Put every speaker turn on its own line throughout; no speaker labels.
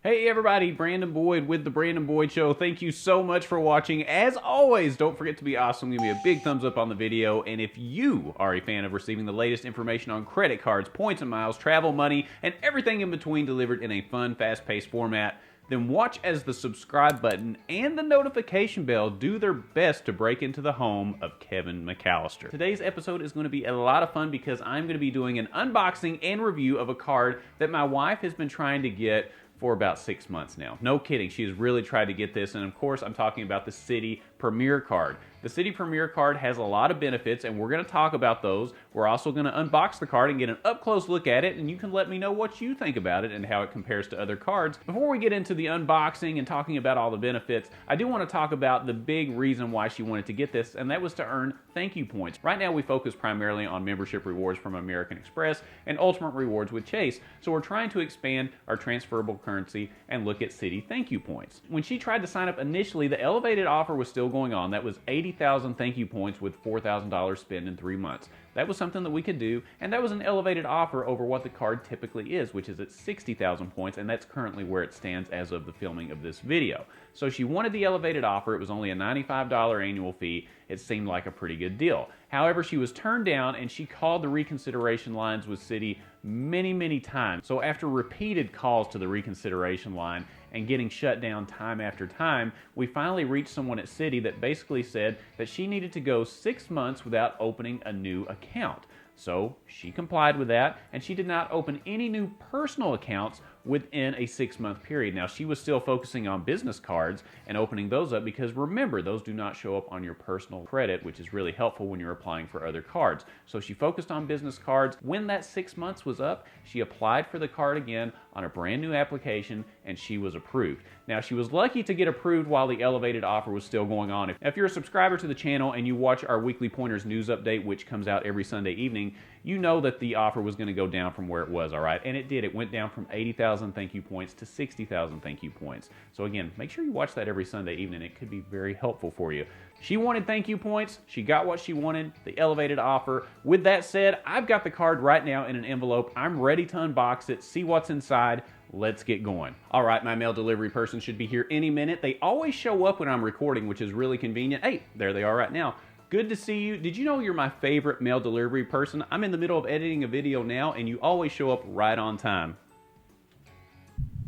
Hey everybody, Brandon Boyd with The Brandon Boyd Show. Thank you so much for watching. As always, don't forget to be awesome. Give me a big thumbs up on the video. And if you are a fan of receiving the latest information on credit cards, points and miles, travel, money, and everything in between delivered in a fun, fast-paced format, then watch as the subscribe button and the notification bell do their best to break into the home of Kevin McAllister. Today's episode is going to be a lot of fun because I'm going to be doing an unboxing and review of a card that my wife has been trying to get for about 6 months now. No kidding, she's really tried to get this, and of course I'm talking about the Citi Premier card. The Citi Premier card has a lot of benefits, and we're going to talk about those. We're also going to unbox the card and get an up-close look at it, and you can let me know what you think about it and how it compares to other cards. Before we get into the unboxing and talking about all the benefits, I do want to talk about the big reason why she wanted to get this, and that was to earn thank you points. Right now we focus primarily on membership rewards from American Express and Ultimate Rewards with Chase, so we're trying to expand our transferable currency and look at Citi thank you points. When she tried to sign up initially, the elevated offer was still going on. That was 80,000 thank you points with $4,000 spent in 3 months. That was something that we could do, and that was an elevated offer over what the card typically is, which is at 60,000 points, and that's currently where it stands as of the filming of this video. So she wanted the elevated offer. It was only a $95 annual fee. It seemed like a pretty good deal. However, she was turned down, and she called the reconsideration lines with Citi many times. So after repeated calls to the reconsideration line and getting shut down time after time, we finally reached someone at Citi that basically said that she needed to go 6 months without opening a new account. So she complied with that, and she did not open any new personal accounts within a 6-month period. Now, she was still focusing on business cards and opening those up because remember, those do not show up on your personal credit, which is really helpful when you're applying for other cards. So she focused on business cards. When that 6 months was up, she applied for the card again on a brand new application, and she was approved. Now, she was lucky to get approved while the elevated offer was still going on. If you're a subscriber to the channel and you watch our weekly Pointers news update, which comes out every Sunday evening, you know that the offer was going to go down from where it was, all right? And it did. It went down from 80,000 thank you points to 60,000 thank you points. So again, make sure you watch that every Sunday evening. It could be very helpful for you. She wanted thank you points. She got what she wanted, the elevated offer. With that said, I've got the card right now in an envelope. I'm ready to unbox it, see what's inside. Let's get going. All right, my mail delivery person should be here any minute. They always show up when I'm recording, which is really convenient. Hey, there they are right now. Good to see you. Did you know you're my favorite mail delivery person? I'm in the middle of editing a video now, and you always show up right on time.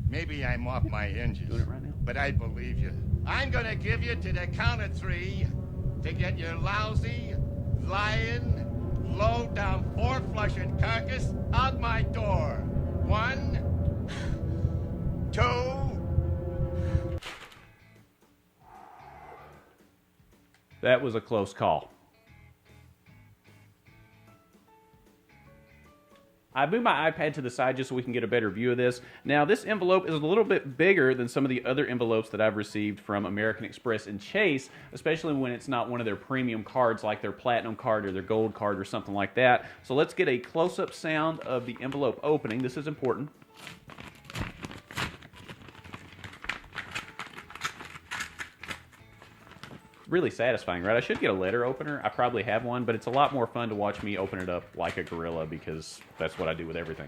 Maybe I'm off my hinges,
Doing it right now.
but I believe you. I'm gonna give you to the count of 3 to get your lousy, lying, low-down, four-flushing carcass out my door. 1, 2...
That was a close call. I moved my iPad to the side just so we can get a better view of this. Now, this envelope is a little bit bigger than some of the other envelopes that I've received from American Express and Chase, especially when it's not one of their premium cards like their Platinum card or their Gold card or something like that. So let's get a close-up sound of the envelope opening. This is important. Really satisfying, right? I should get a letter opener. I probably have one, but it's a lot more fun to watch me open it up like a gorilla because that's what I do with everything.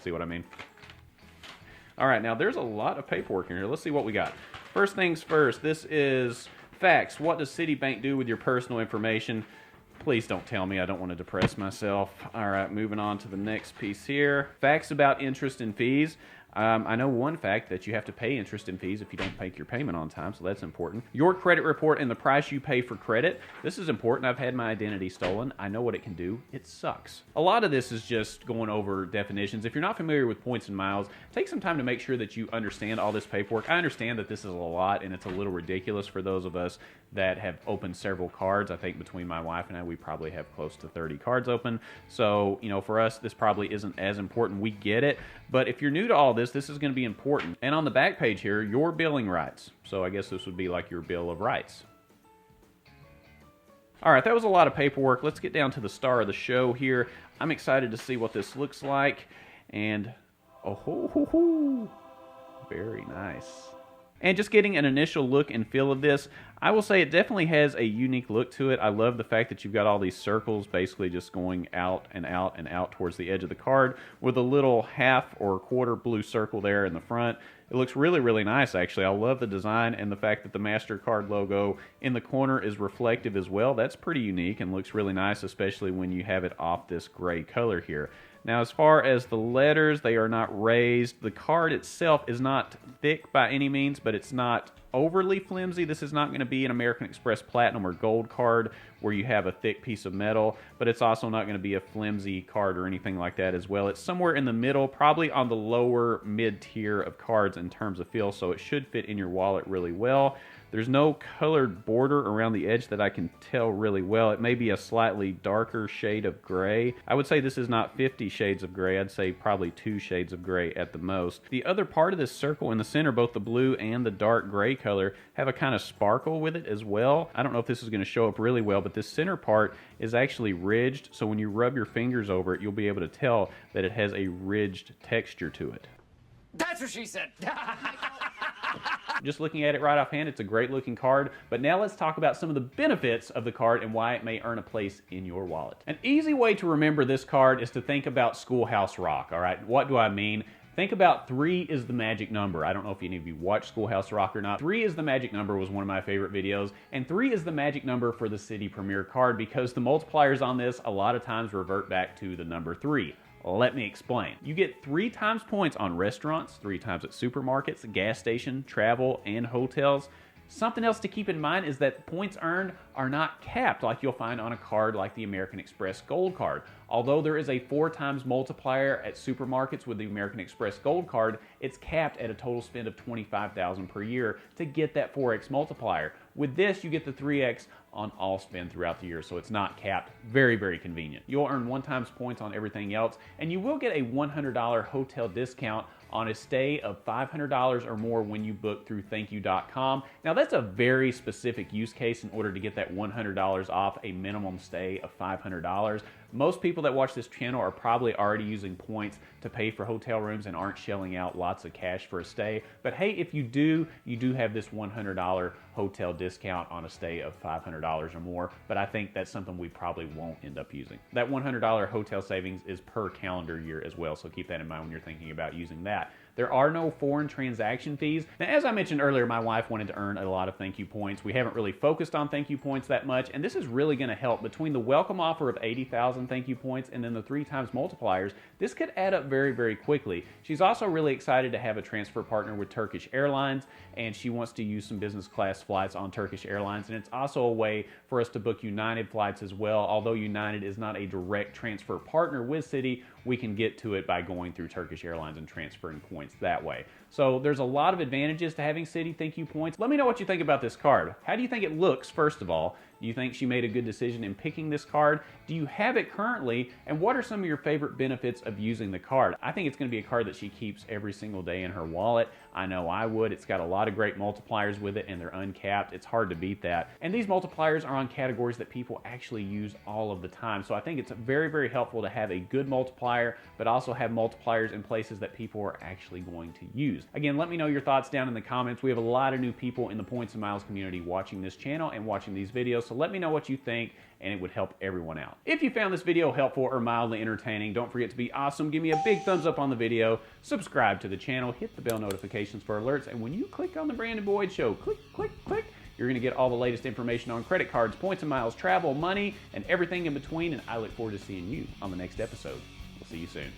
See what I mean? All right, now there's a lot of paperwork in here. Let's see what we got. First things first, this is facts. What does Citibank do with your personal information? Please don't tell me. I don't want to depress myself. All right, moving on to the next piece here. Facts about interest and fees. I know one fact, that you have to pay interest and fees if you don't make your payment on time, so that's important. Your credit report and the price you pay for credit. This is important. I've had my identity stolen. I know what it can do. It sucks. A lot of this is just going over definitions. If you're not familiar with points and miles, take some time to make sure that you understand all this paperwork. I understand that this is a lot, and it's a little ridiculous for those of us that have opened several cards. I think between my wife and I, we probably have close to 30 cards open. So, you know, for us, this probably isn't as important. We get it. But if you're new to all this is going to be important. And on the back page here, your billing rights. So I guess this would be like your bill of rights. All right, that was a lot of paperwork. Let's get down to the star of the show here. I'm excited to see what this looks like. And, oh, ho, ho, ho. Very nice. And just getting an initial look and feel of this, I will say it definitely has a unique look to it. I love the fact that you've got all these circles basically just going out and out and out towards the edge of the card with a little half or quarter blue circle there in the front. It looks really, really nice, actually. I love the design and the fact that the MasterCard logo in the corner is reflective as well. That's pretty unique and looks really nice, especially when you have it off this gray color here. Now, as far as the letters, they are not raised. The card itself is not thick by any means, but it's not overly flimsy. This is not going to be an American Express Platinum or Gold card where you have a thick piece of metal, but it's also not going to be a flimsy card or anything like that as well. It's somewhere in the middle, probably on the lower mid-tier of cards in terms of feel, so it should fit in your wallet really well. There's no colored border around the edge that I can tell really well. It may be a slightly darker shade of gray. I would say this is not 50 shades of gray. I'd say probably 2 shades of gray at the most. The other part of this circle in the center, both the blue and the dark gray color, have a kind of sparkle with it as well. I don't know if this is going to show up really well, but this center part is actually ridged, so when you rub your fingers over it, you'll be able to tell that it has a ridged texture to it.
That's what she said.
Just looking at it right offhand, it's a great looking card, but now let's talk about some of the benefits of the card and why it may earn a place in your wallet. An easy way to remember this card is to think about Schoolhouse Rock, all right? What do I mean? Think about 3 is the magic number. I don't know if any of you watch Schoolhouse Rock or not. 3 is the magic number was one of my favorite videos, and 3 is the magic number for the Citi Premier card because the multipliers on this a lot of times revert back to the number 3. Let me explain. You get 3 times points on restaurants, 3 times at supermarkets, gas station, travel, and hotels. Something else to keep in mind is that points earned are not capped like you'll find on a card like the American Express Gold card. Although there is a 4 times multiplier at supermarkets with the American Express Gold card, it's capped at a total spend of $25,000 per year to get that 4x multiplier. With this, you get the 3x on all spend throughout the year, so it's not capped. Very, very convenient. You'll earn 1 times points on everything else, and you will get a $100 hotel discount on a stay of $500 or more when you book through thankyou.com. Now, that's a very specific use case in order to get that $100 off a minimum stay of $500. Most people that watch this channel are probably already using points to pay for hotel rooms and aren't shelling out lots of cash for a stay. But hey, if you do have this $100 hotel discount on a stay of $500 or more, but I think that's something we probably won't end up using. That $100 hotel savings is per calendar year as well, so keep that in mind when you're thinking about using that. There are no foreign transaction fees. Now, as I mentioned earlier, my wife wanted to earn a lot of thank you points. We haven't really focused on thank you points that much, and this is really going to help. Between the welcome offer of 80,000 thank you points and then the 3 times multipliers, this could add up very, very quickly. She's also really excited to have a transfer partner with Turkish Airlines, and she wants to use some business class flights on Turkish Airlines, and it's also a way for us to book United flights as well. Although United is not a direct transfer partner with Citi, we can get to it by going through Turkish Airlines and transferring points that way. So there's a lot of advantages to having Citi thank you points. Let me know what you think about this card. How do you think it looks, first of all? Do you think she made a good decision in picking this card? Do you have it currently? And what are some of your favorite benefits of using the card? I think it's going to be a card that she keeps every single day in her wallet. I know I would. It's got a lot of great multipliers with it, and they're uncapped. It's hard to beat that. And these multipliers are on categories that people actually use all of the time. So I think it's very, very helpful to have a good multiplier, but also have multipliers in places that people are actually going to use. Again, let me know your thoughts down in the comments. We have a lot of new people in the Points and Miles community watching this channel and watching these videos, so let me know what you think, and it would help everyone out. If you found this video helpful or mildly entertaining, don't forget to be awesome. Give me a big thumbs up on the video, subscribe to the channel, hit the bell notifications for alerts, and when you click on the Brandon Boyd Show, click, click, click, you're gonna get all the latest information on credit cards, points and miles, travel, money, and everything in between, and I look forward to seeing you on the next episode. We'll see you soon.